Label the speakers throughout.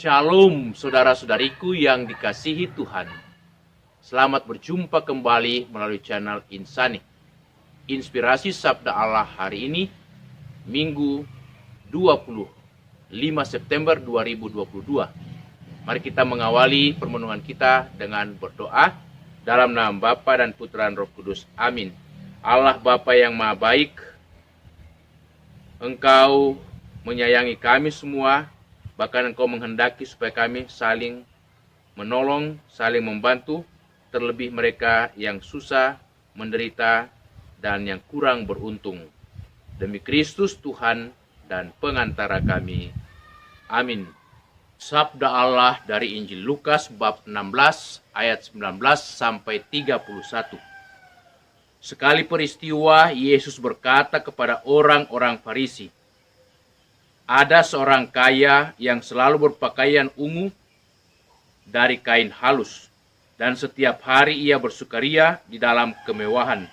Speaker 1: Shalom saudara-saudariku yang dikasihi Tuhan. Selamat berjumpa kembali melalui channel Insani. Inspirasi Sabda Allah hari ini, Minggu 25 September 2022. Mari kita mengawali permenungan kita dengan berdoa dalam nama Bapa dan Putra dan Roh Kudus. Amin. Allah Bapa yang Maha Baik, Engkau menyayangi kami semua. Bahkan Engkau menghendaki supaya kami saling menolong, saling membantu, terlebih mereka yang susah, menderita, dan yang kurang beruntung. Demi Kristus Tuhan dan pengantara kami. Amin. Sabda Allah dari Injil Lukas bab 16 ayat 19 sampai 31. Sekali peristiwa Yesus berkata kepada orang-orang Farisi, ada seorang kaya yang selalu berpakaian ungu dari kain halus, dan setiap hari ia bersukaria di dalam kemewahan.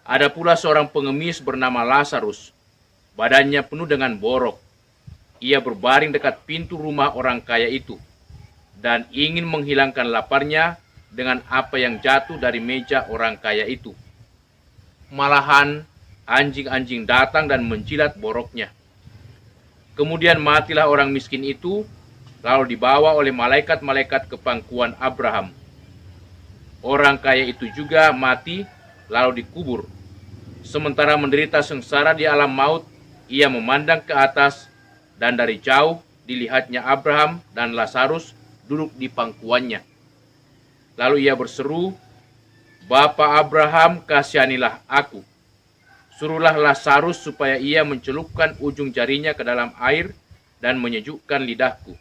Speaker 1: Ada pula seorang pengemis bernama Lazarus, badannya penuh dengan borok. Ia berbaring dekat pintu rumah orang kaya itu, dan ingin menghilangkan laparnya dengan apa yang jatuh dari meja orang kaya itu. Malahan anjing-anjing datang dan menjilat boroknya. Kemudian matilah orang miskin itu, lalu dibawa oleh malaikat-malaikat ke pangkuan Abraham. Orang kaya itu juga mati, lalu dikubur. Sementara menderita sengsara di alam maut, ia memandang ke atas, dan dari jauh dilihatnya Abraham dan Lazarus duduk di pangkuannya. Lalu ia berseru, Bapa Abraham, kasihanilah aku. Suruhlah Lazarus supaya ia mencelupkan ujung jarinya ke dalam air dan menyejukkan lidahku.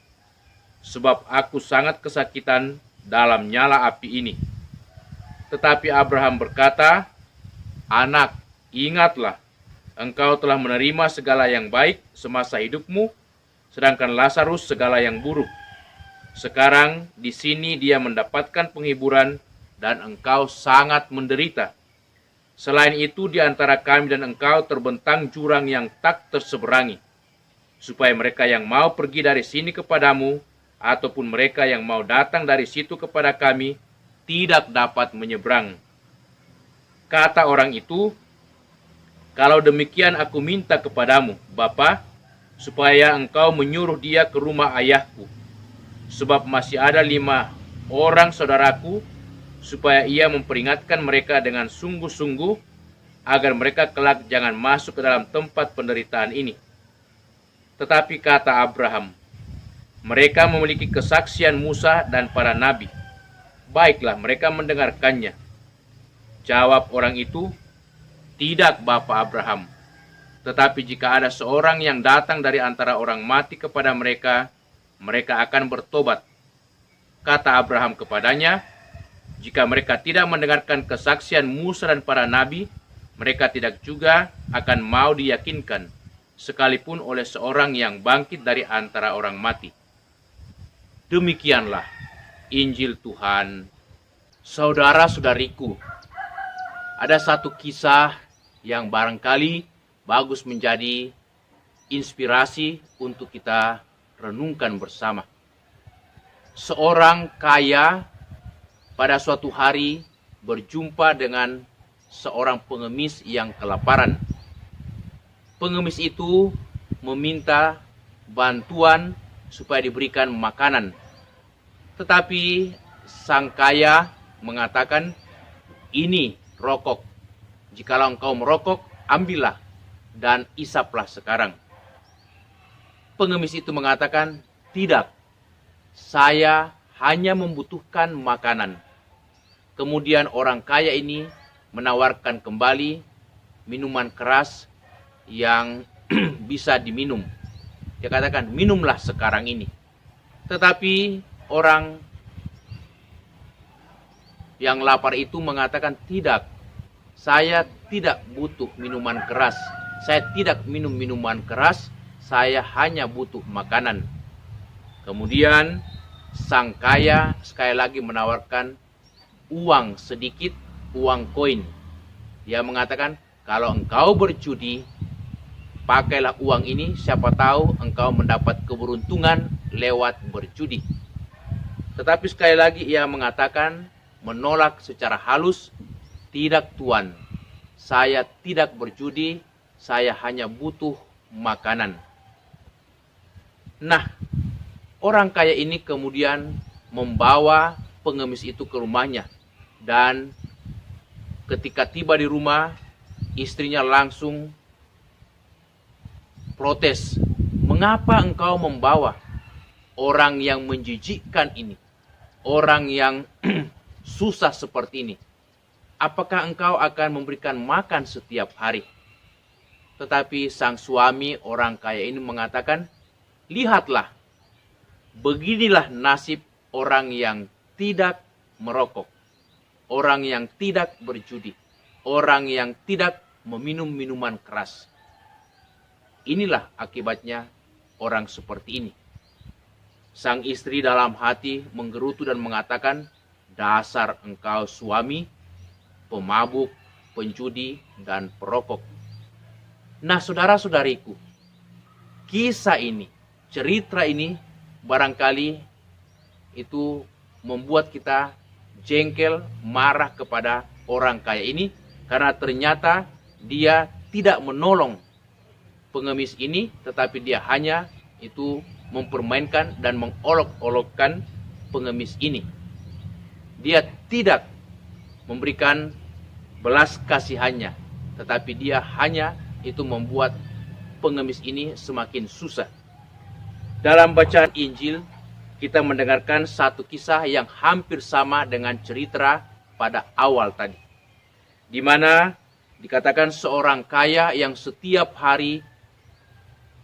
Speaker 1: Sebab aku sangat kesakitan dalam nyala api ini. Tetapi Abraham berkata, Anak, ingatlah, engkau telah menerima segala yang baik semasa hidupmu, sedangkan Lazarus segala yang buruk. Sekarang di sini dia mendapatkan penghiburan dan engkau sangat menderita. Selain itu di antara kami dan engkau terbentang jurang yang tak terseberangi, supaya mereka yang mau pergi dari sini kepadamu, ataupun mereka yang mau datang dari situ kepada kami, tidak dapat menyeberang. Kata orang itu, kalau demikian aku minta kepadamu, Bapa, supaya engkau menyuruh dia ke rumah ayahku, sebab masih ada 5 orang saudaraku, supaya ia memperingatkan mereka dengan sungguh-sungguh, agar mereka kelak jangan masuk ke dalam tempat penderitaan ini. Tetapi kata Abraham, mereka memiliki kesaksian Musa dan para nabi. Baiklah mereka mendengarkannya. Jawab orang itu, tidak Bapa Abraham. Tetapi jika ada seorang yang datang dari antara orang mati kepada mereka, mereka akan bertobat. Kata Abraham kepadanya, jika mereka tidak mendengarkan kesaksian Musa dan para nabi, mereka tidak juga akan mau diyakinkan, sekalipun oleh seorang yang bangkit dari antara orang mati. Demikianlah Injil Tuhan. Saudara-saudariku, ada satu kisah yang barangkali bagus menjadi inspirasi untuk kita renungkan bersama. Seorang kaya pada suatu hari berjumpa dengan seorang pengemis yang kelaparan. Pengemis itu meminta bantuan supaya diberikan makanan. Tetapi sang kaya mengatakan, ini rokok. Jikalau engkau merokok, ambillah dan isaplah sekarang. Pengemis itu mengatakan, tidak, saya hanya membutuhkan makanan. Kemudian orang kaya ini menawarkan kembali minuman keras yang bisa diminum. Dia katakan, minumlah sekarang ini. Tetapi orang yang lapar itu mengatakan, tidak, saya tidak butuh minuman keras. Saya tidak minum minuman keras, saya hanya butuh makanan. Kemudian sang kaya sekali lagi menawarkan uang sedikit, uang koin. Dia mengatakan, kalau engkau berjudi, pakailah uang ini, siapa tahu engkau mendapat keberuntungan lewat berjudi. Tetapi sekali lagi ia mengatakan, menolak secara halus, tidak Tuan, saya tidak berjudi, saya hanya butuh makanan. Nah, orang kaya ini kemudian membawa pengemis itu ke rumahnya. Dan ketika tiba di rumah, istrinya langsung protes. Mengapa engkau membawa orang yang menjijikkan ini? Orang yang susah seperti ini? Apakah engkau akan memberikan makan setiap hari? Tetapi sang suami orang kaya ini mengatakan, lihatlah, beginilah nasib orang yang tidak merokok, orang yang tidak berjudi, orang yang tidak meminum minuman keras. Inilah akibatnya orang seperti ini. Sang istri dalam hati menggerutu dan mengatakan, dasar engkau suami, pemabuk, penjudi, dan perokok. Nah, saudara-saudariku, kisah ini, cerita ini barangkali itu membuat kita jengkel, marah kepada orang kaya ini, karena ternyata dia tidak menolong pengemis ini, tetapi dia hanya itu mempermainkan dan mengolok-olokkan pengemis ini. Dia tidak memberikan belas kasihannya, tetapi dia hanya itu membuat pengemis ini semakin susah. Dalam bacaan Injil, kita mendengarkan satu kisah yang hampir sama dengan cerita pada awal tadi, di mana dikatakan seorang kaya yang setiap hari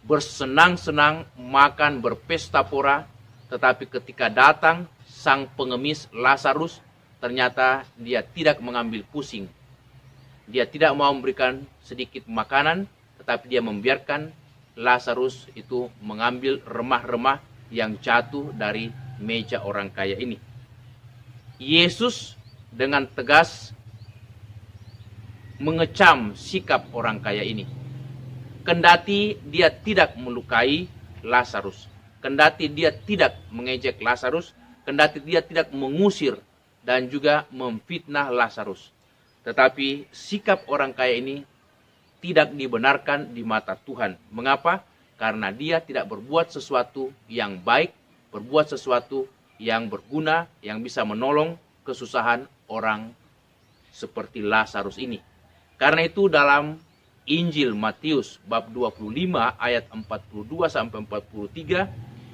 Speaker 1: bersenang-senang, makan, berpesta pora, tetapi ketika datang sang pengemis Lazarus, ternyata dia tidak mengambil pusing. Dia tidak mau memberikan sedikit makanan, tetapi dia membiarkan Lazarus itu mengambil remah-remah yang jatuh dari meja orang kaya ini. Yesus dengan tegas mengecam sikap orang kaya ini. Kendati dia tidak melukai Lazarus, kendati dia tidak mengejek Lazarus, kendati dia tidak mengusir dan juga memfitnah Lazarus. Tetapi sikap orang kaya ini tidak dibenarkan di mata Tuhan. Mengapa? Karena dia tidak berbuat sesuatu yang baik, berbuat sesuatu yang berguna, yang bisa menolong kesusahan orang seperti Lazarus ini. Karena itu dalam Injil Matius bab 25 ayat 42 sampai 43,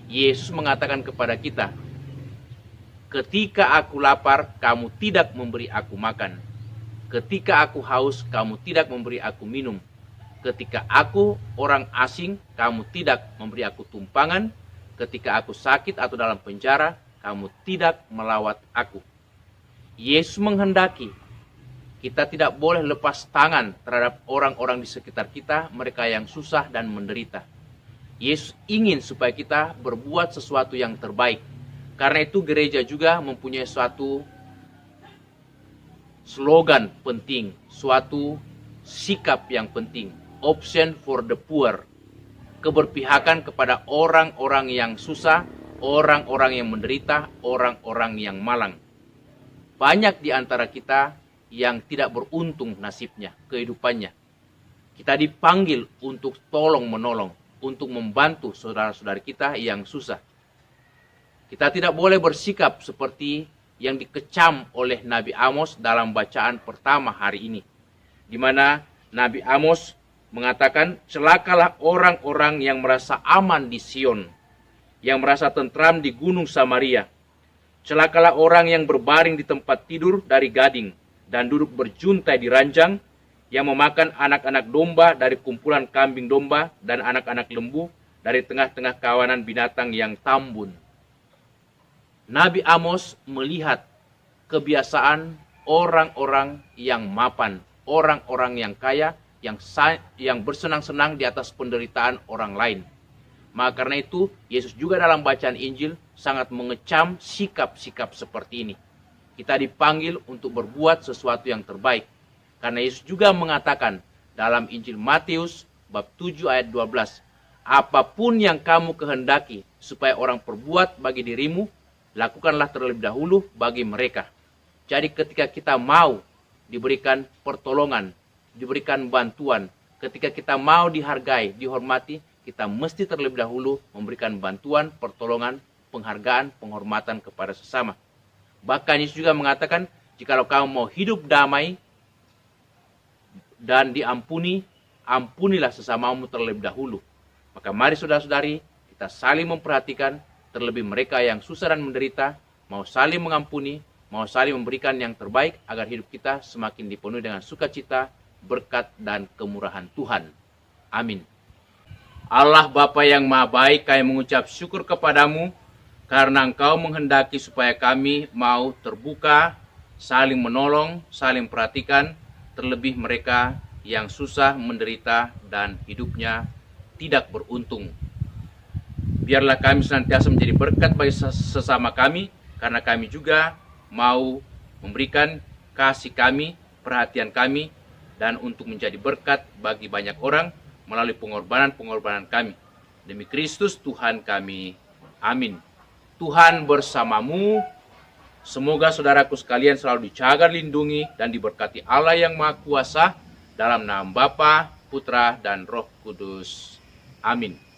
Speaker 1: Yesus mengatakan kepada kita, ketika aku lapar, kamu tidak memberi aku makan. Ketika aku haus, kamu tidak memberi aku minum. Ketika aku orang asing, kamu tidak memberi aku tumpangan. Ketika aku sakit atau dalam penjara, kamu tidak melawat aku. Yesus menghendaki kita tidak boleh lepas tangan terhadap orang-orang di sekitar kita, mereka yang susah dan menderita. Yesus ingin supaya kita berbuat sesuatu yang terbaik. Karena itu gereja juga mempunyai suatu slogan penting, suatu sikap yang penting. Option for the poor. Keberpihakan kepada orang-orang yang susah, orang-orang yang menderita, orang-orang yang malang. Banyak di antara kita yang tidak beruntung nasibnya, kehidupannya. Kita dipanggil untuk tolong-menolong, untuk membantu saudara-saudari kita yang susah. Kita tidak boleh bersikap seperti yang dikecam oleh Nabi Amos dalam bacaan pertama hari ini. Di mana Nabi Amos mengatakan, celakalah orang-orang yang merasa aman di Sion, yang merasa tentram di gunung Samaria. Celakalah orang yang berbaring di tempat tidur dari gading, dan duduk berjuntai di ranjang, yang memakan anak-anak domba dari kumpulan kambing domba dan anak-anak lembu dari tengah-tengah kawanan binatang yang tambun. Nabi Amos melihat kebiasaan orang-orang yang mapan, orang-orang yang kaya, yang bersenang-senang di atas penderitaan orang lain. Maka karena itu, Yesus juga dalam bacaan Injil sangat mengecam sikap-sikap seperti ini. Kita dipanggil untuk berbuat sesuatu yang terbaik. Karena Yesus juga mengatakan dalam Injil Matius bab 7 ayat 12, apapun yang kamu kehendaki supaya orang perbuat bagi dirimu, lakukanlah terlebih dahulu bagi mereka. Jadi ketika kita mau diberikan pertolongan, diberikan bantuan, ketika kita mau dihargai, dihormati, kita mesti terlebih dahulu memberikan bantuan, pertolongan, penghargaan, penghormatan kepada sesama. Bahkan Yesus juga mengatakan, jikalau kamu mau hidup damai dan diampuni, ampunilah sesamamu terlebih dahulu. Maka mari saudara-saudari, kita saling memperhatikan, terlebih mereka yang susah dan menderita, mau saling mengampuni, mau saling memberikan yang terbaik, agar hidup kita semakin dipenuhi dengan sukacita, berkat, dan kemurahan Tuhan. Amin. Allah Bapa yang Maha Baik, kami mengucap syukur kepadamu, karena Engkau menghendaki supaya kami mau terbuka, saling menolong, saling perhatikan, terlebih mereka yang susah, menderita, dan hidupnya tidak beruntung. Biarlah kami senantiasa menjadi berkat bagi sesama kami, karena kami juga mau memberikan kasih kami, perhatian kami, dan untuk menjadi berkat bagi banyak orang melalui pengorbanan-pengorbanan kami. Demi Kristus Tuhan kami. Amin. Tuhan bersamamu. Semoga saudaraku sekalian selalu dijaga, lindungi, dan diberkati Allah yang Maha Kuasa, dalam nama Bapa, Putra, dan Roh Kudus. Amin.